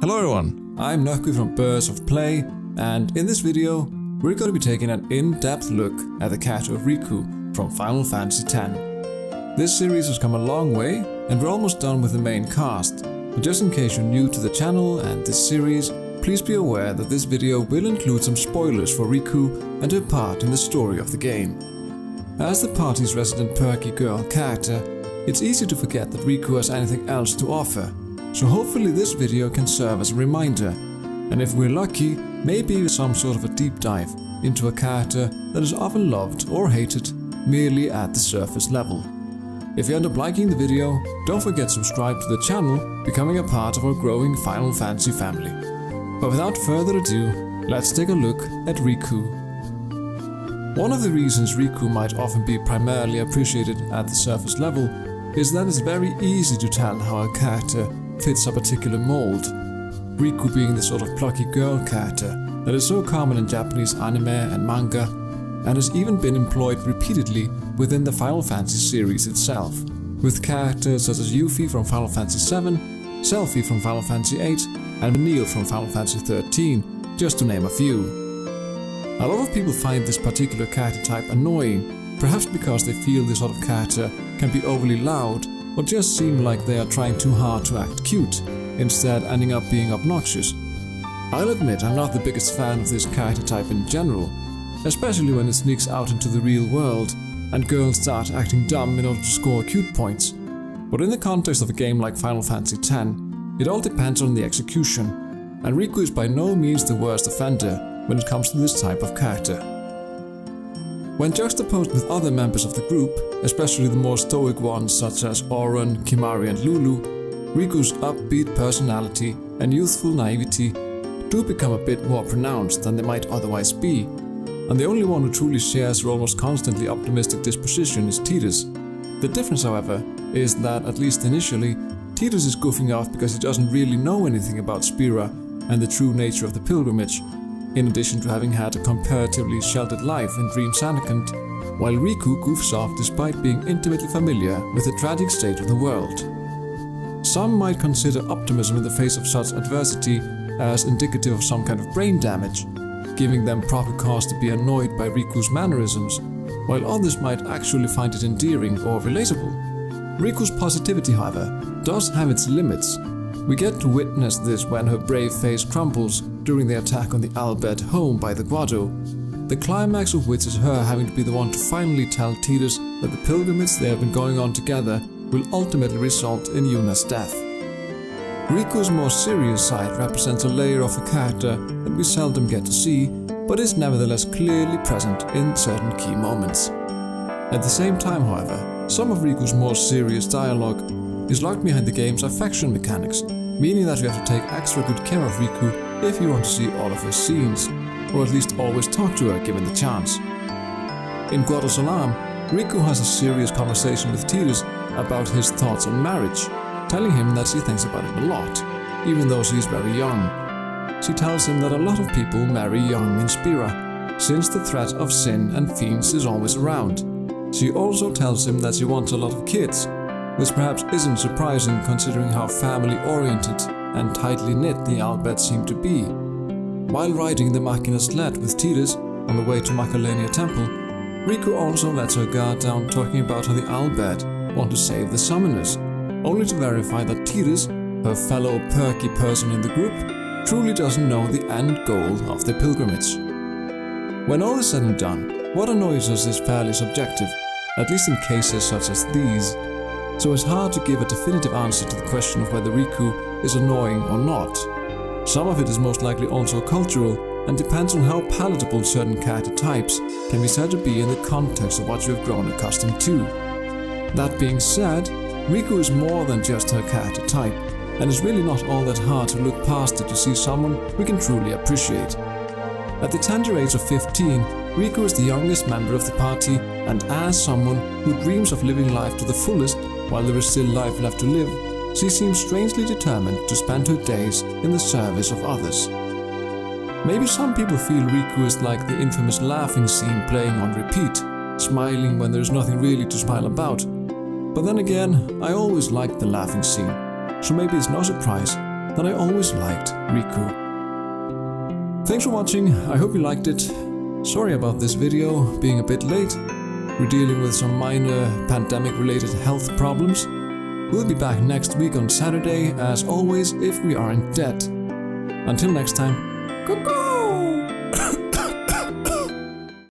Hello everyone, I'm Rikku from Birds of Play, and in this video we're going to be taking an in-depth look at the character of Rikku from Final Fantasy X. This series has come a long way and we're almost done with the main cast, but just in case you're new to the channel and this series, please be aware that this video will include some spoilers for Rikku and her part in the story of the game. As the party's resident perky girl character, it's easy to forget that Rikku has anything else to offer. So hopefully this video can serve as a reminder, and if we're lucky, maybe some sort of a deep dive into a character that is often loved or hated merely at the surface level. If you end up liking the video, don't forget to subscribe to the channel, becoming a part of our growing Final Fantasy family. But without further ado, let's take a look at Rikku. One of the reasons Rikku might often be primarily appreciated at the surface level is that it's very easy to tell how a character fits a particular mold. Rikku being the sort of plucky girl character that is so common in Japanese anime and manga, and has even been employed repeatedly within the Final Fantasy series itself, with characters such as Yuffie from Final Fantasy VII, Selphie from Final Fantasy VIII, and Neil from Final Fantasy XIII, just to name a few. A lot of people find this particular character type annoying, perhaps because they feel this sort of character can be overly loud or just seem like they are trying too hard to act cute, instead ending up being obnoxious. I'll admit I'm not the biggest fan of this character type in general, especially when it sneaks out into the real world and girls start acting dumb in order to score cute points. But in the context of a game like Final Fantasy X, it all depends on the execution, and Rikku is by no means the worst offender when it comes to this type of character. When juxtaposed with other members of the group, especially the more stoic ones such as Auron, Kimahri and Lulu, Rikku's upbeat personality and youthful naivety do become a bit more pronounced than they might otherwise be, and the only one who truly shares her almost constantly optimistic disposition is Tidus. The difference, however, is that, at least initially, Tidus is goofing off because he doesn't really know anything about Spira and the true nature of the pilgrimage, in addition to having had a comparatively sheltered life in Dream Sanakant, while Rikku goofs off despite being intimately familiar with the tragic state of the world. Some might consider optimism in the face of such adversity as indicative of some kind of brain damage, giving them proper cause to be annoyed by Rikku's mannerisms, while others might actually find it endearing or relatable. Rikku's positivity, however, does have its limits. We get to witness this when her brave face crumbles during the attack on the Al-Bhed home by the Grotto, the climax of which is her having to be the one to finally tell Tidus that the pilgrimage they have been going on together will ultimately result in Yuna's death. Rikku's more serious side represents a layer of a character that we seldom get to see, but is nevertheless clearly present in certain key moments. At the same time, however, some of Rikku's more serious dialogue is locked behind the game's affection mechanics, meaning that you have to take extra good care of Rikku if you want to see all of her scenes, or at least always talk to her given the chance. In Grotto Salam, Rikku has a serious conversation with Tidus about his thoughts on marriage, telling him that she thinks about it a lot, even though she is very young. She tells him that a lot of people marry young in Spira, since the threat of sin and fiends is always around. She also tells him that she wants a lot of kids, which perhaps isn't surprising considering how family-oriented and tightly knit the Al-Bhed seem to be. While riding the Machina sled with Tidus on the way to Macalania Temple, Rikku also lets her guard down talking about how the Al-Bhed want to save the summoners, only to verify that Tidus, her fellow perky person in the group, truly doesn't know the end goal of the pilgrimage. When all is said and done, what annoys us is fairly subjective, at least in cases such as these, so it's hard to give a definitive answer to the question of whether Rikku is annoying or not. Some of it is most likely also cultural and depends on how palatable certain character types can be said to be in the context of what you have grown accustomed to. That being said, Rikku is more than just her character type, and it's really not all that hard to look past it to see someone we can truly appreciate. At the tender age of 15, Rikku is the youngest member of the party, and as someone who dreams of living life to the fullest while there is still life left to live, she seems strangely determined to spend her days in the service of others. Maybe some people feel Rikku is like the infamous laughing scene playing on repeat, smiling when there is nothing really to smile about. But then again, I always liked the laughing scene, so maybe it's no surprise that I always liked Rikku. Thanks for watching, I hope you liked it. Sorry about this video being a bit late. We're dealing with some minor pandemic-related health problems. We'll be back next week on Saturday, as always, if we aren't dead. Until next time, goodbye!